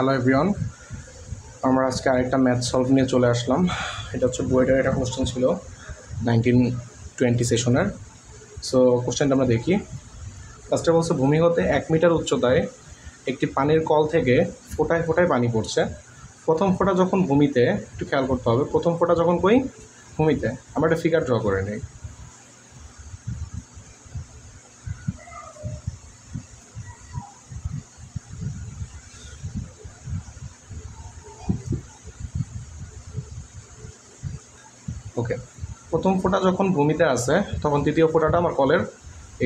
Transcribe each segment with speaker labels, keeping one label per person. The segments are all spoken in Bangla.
Speaker 1: হ্যালো এভরিওয়ান, আমরা আজকে আরেকটা ম্যাথ সলভ নিয়ে চলে আসলাম। এটা হচ্ছে বইটার একটা কোশ্চেন ছিল 1920 সেশনের। সো কোশ্চেনটা আমরা দেখি। ফার্স্টে বলছে ভূমি হতে 1 মিটার উচ্চতায় একটি পানির কল থেকে ফোঁটায় ফোঁটায় পানি পড়ছে। প্রথম ফোঁটা যখন ভূমিতে, একটু খেয়াল করতে হবে, প্রথম ফোঁটা যখন ভূমিতে, আমরা একটা ফিগার ড্র করে নিই। ওকে, প্রথম ফোঁটা যখন ভূমিতে আসে তখন দ্বিতীয় ফোঁটাটা আমার কলের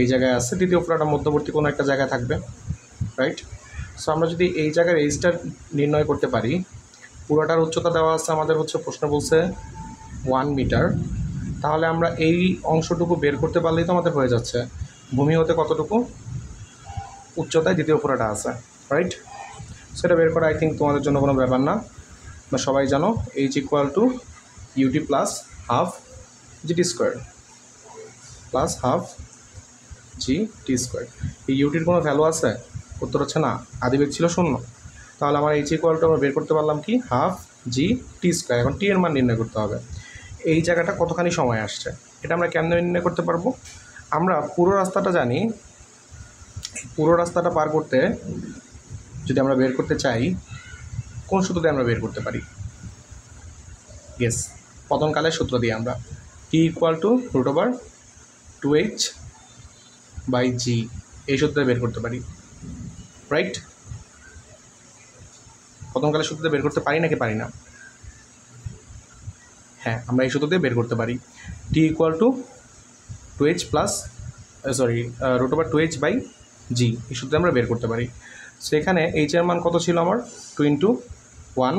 Speaker 1: এই জায়গায় আসছে, দ্বিতীয় ফোঁটাটা মধ্যবর্তী কোনো একটা জায়গায় থাকবে, রাইট? সো আমরা যদি এই জায়গার এইচটা নির্ণয় করতে পারি, পুরোটার উচ্চতা দেওয়া আছে আমাদের, হচ্ছে প্রশ্ন বলছে 1 মিটার, তাহলে আমরা এই অংশটুকু বের করতে পারলেই তো আমাদের হয়ে যাচ্ছে ভূমি হতে কতটুকু উচ্চতায় দ্বিতীয় ফোঁটাটা আছে, রাইট? সেটা বের করা আই থিঙ্ক তোমাদের জন্য কোনো ব্যাপার না, বা সবাই জানো H equal to U T plus half G T square plus half G T square. এই ইউটির কোনো ভ্যালু আছে? উত্তর হচ্ছে না, আদিবেগ ছিল 0। তাহলে আমার এইচ ইকুয়াল টু আমরা বের করতে পারলাম কি, হাফ জি টি স্কোয়ার। এখন টি এর মান নির্ণয় করতে হবে, এই জায়গাটা কতখানি সময় আসছে, এটা আমরা কেমনে নির্ণয় করতে পারবো? আমরা পুরো রাস্তাটা জানি, পুরো রাস্তাটা পার করতে যদি আমরা বের করতে চাই, কোন সূত্র দিয়ে আমরা বের করতে পারি? ইয়েস, পতনকালের সূত্র দিয়ে আমরা টি equal to √2h by G, এই সূত্রে বের করতে পারি, রাইট? পতনকালের সূত্র দিয়ে বের করতে পারি নাকি পারি না? হ্যাঁ, আমরা এই সূত্র দিয়ে বের করতে পারি। T equal to 2h plus √2h by G, এই সূত্রে আমরা বের করতে পারি। সো এখানে এইচ এর মান কত ছিল আমার? 2 × 1,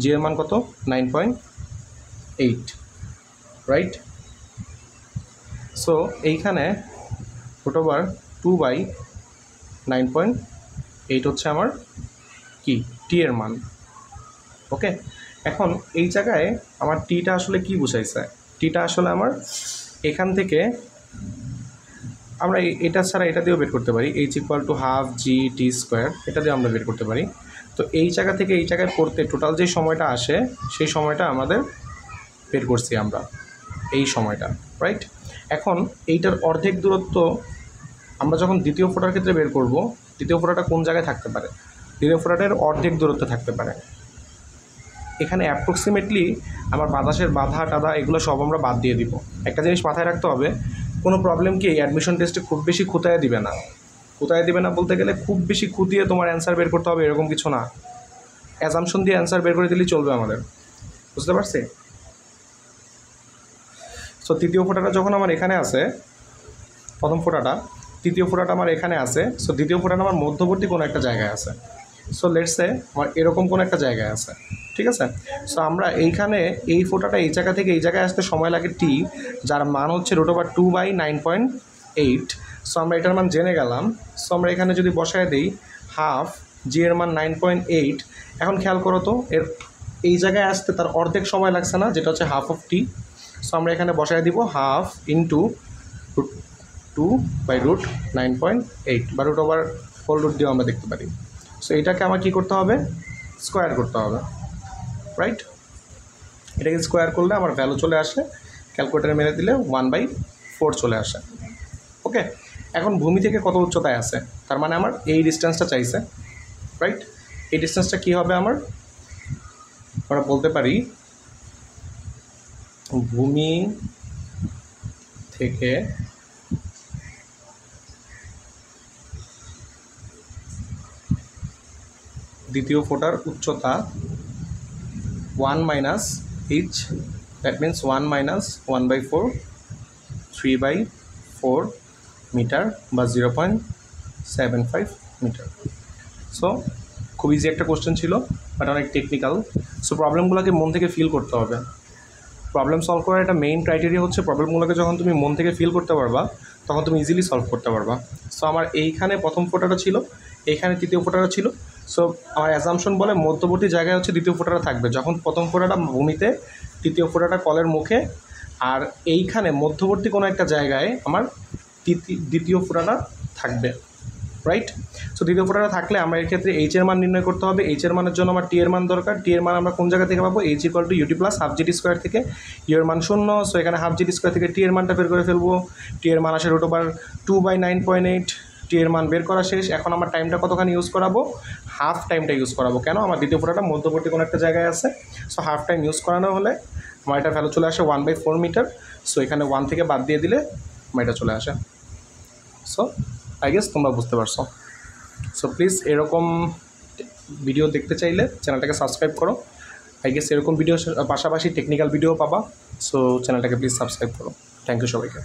Speaker 1: জি এর মান কত? 9.8, রাইট? সো এইখানে √2/9.8 হচ্ছে আমার কি, টি এর মান। ওকে, এখন এই জায়গায় আমার টিটা আসলে কি বুঝাইছে? টিটা আসলে আমার এখান থেকে আমরা এটা ছাড়া এটা দিয়েও বের করতে পারি, H equal to half G T square, এটা দিয়ে আমরা বের করতে পারি। তো এই জায়গা থেকে এই জায়গায় পড়তে টোটাল যে সময়টা আসে সেই সময়টা আমাদের বের করছি আমরা, এই সময়টা, রাইট? এখন এইটার অর্ধেক দূরত্ব আমরা যখন দ্বিতীয় ফোঁটার ক্ষেত্রে বের করব, দ্বিতীয় ফোঁটাটা কোন জায়গায় থাকতে পারে? দ্বিতীয় ফোঁটাটার অর্ধেক দূরত্ব থাকতে পারে। এখানে অ্যাপ্রক্সিমেটলি আমার বাতাসের বাধা টাধা এগুলো সব আমরা বাদ দিয়ে দিব। একটা জিনিস মাথায় রাখতে হবে, কোনো প্রবলেম কি এই অ্যাডমিশন টেস্টে খুব বেশি খুঁতায় দিবে না। খুঁতায় দিবে না বলতে গেলে খুব বেশি খুঁতিয়ে তোমার অ্যান্সার বের করতে হবে এরকম কিছু না, অ্যাজাম্পশন দিয়ে অ্যান্সার বের করে দিলেই চলবে আমাদের, বুঝতে পারছি? সো তৃতীয় ফোঁটাটা যখন আমার এখানে আছে, প্রথম ফোঁটাটা, তৃতীয় ফোঁটাটা আমার এখানে আছে, সো দ্বিতীয় ফোঁটাটা আমার মধ্যবর্তী কোনো একটা জায়গায় আছে। সো লেটস সে আমার এরকম কোনো একটা জায়গায় আছে, ঠিক আছে? সো আমরা এইখানে এই ফোঁটাটা এই জায়গা থেকে এই জায়গায় আসতে সময় লাগে টি, যার মান হচ্ছে √2/9.8। সো আমরা এটার মান জেনে গেলাম। সো আমরা এখানে যদি বসায় দিই হাফ, জি এর মান 9.8। এখন খেয়াল করো তো, এর এই জায়গায় আসতে তার অর্ধেক সময় লাগছে না, যেটা হচ্ছে হাফ অফ টি। সো আমরা এখানে বসায় দিব হাফ ইন্টু √2/9.8 বা √/হোল দিয়েও আমরা দেখতে পারি। সো এটাকে আমার কী করতে হবে? স্কোয়ার করতে হবে, রাইট? এটাকে স্কোয়ার করলে আমার ভ্যালু চলে আসে, ক্যালকুলেটারে মেরে দিলে 1/4 চলে আসে। ওকে, এখন ভূমি থেকে কত উচ্চতায় আছে, তার মানে আমার এই ডিস্টেন্সটা চাইছে, রাইট? এই ডিস্টেন্সটা কী হবে আমার? আমরা বলতে পারি ভূমি থেকে দ্বিতীয় ফোঁটার উচ্চতা 1 minus H, that means 1 minus 1/4, 3/4 metre বা 0.75 মিটার। সো খুব ইজি একটা কোশ্চেন ছিল, বাট অনেক টেকনিক্যাল। সো প্রবলেমগুলোকে মন থেকে ফিল করতে হবে। প্রবলেম সলভ করার একটা মেইন ক্রাইটেরিয়া হচ্ছে প্রবলেমগুলোকে যখন তুমি মন থেকে ফিল করতে পারবা তখন তুমি ইজিলি সলভ করতে পারবা। সো আমার এইখানে প্রথম ফোঁটাটা ছিল, এইখানে তৃতীয় ফোঁটাটা ছিল। সো আমার অ্যাজাম্পশন বলে মধ্যবর্তী জায়গায় হচ্ছে দ্বিতীয় ফোঁটাটা থাকবে, যখন প্রথম ফোঁটাটা ভূমিতে, তৃতীয় ফোঁটাটা কলের মুখে, আর এইখানে মধ্যবর্তী কোনো একটা জায়গায় আমার দ্বিতীয় ফোঁটাটা থাকবে, রাইট। সো দ্বিতীয় ফোটাটা থাকলে আমরা এর ক্ষেত্রে এইচ এর মান নির্ণয় করতে হবে। এইচ এর মানের জন্য আমার টি এর মান দরকার। টি এর মান আমরা কোন জায়গা থেকে পাবো? H equal to U T plus half G T square থেকে। ইউ এর মান 0, সো এখানে হাফ জিটি স্কোয়ার থেকে টি এর মানটা বের করে ফেলবো। টি এর মান আসে √2/9.8। টি এর মান বের করা শেষ। এখন আমার টাইমটা কতখানি ইউজ করাবো? হাফ টাইমটা ইউজ করাবো। কেন? আমার দ্বিতীয় ফোটাটা মধ্যবর্তী কোনো একটা জায়গায় আছে। সো হাফ টাইম ইউজ করানো হলে আমার এটার ভ্যালু চলে আসে 1/4 মিটার। সো এখানে 1 থেকে বাদ দিয়ে দিলে আমার এটা চলে আসে। সো আই গেস তোমরা বুঝতে পারছো। সো প্লিজ এরকম ভিডিও দেখতে চাইলে চ্যানেলটাকে সাবস্ক্রাইব করো। আই গেস এরকম ভিডিও পাশাপাশি টেকনিক্যাল ভিডিও পাবা। সো চ্যানেলটাকে প্লিজ সাবস্ক্রাইব করো। থ্যাংক ইউ সবাইকে।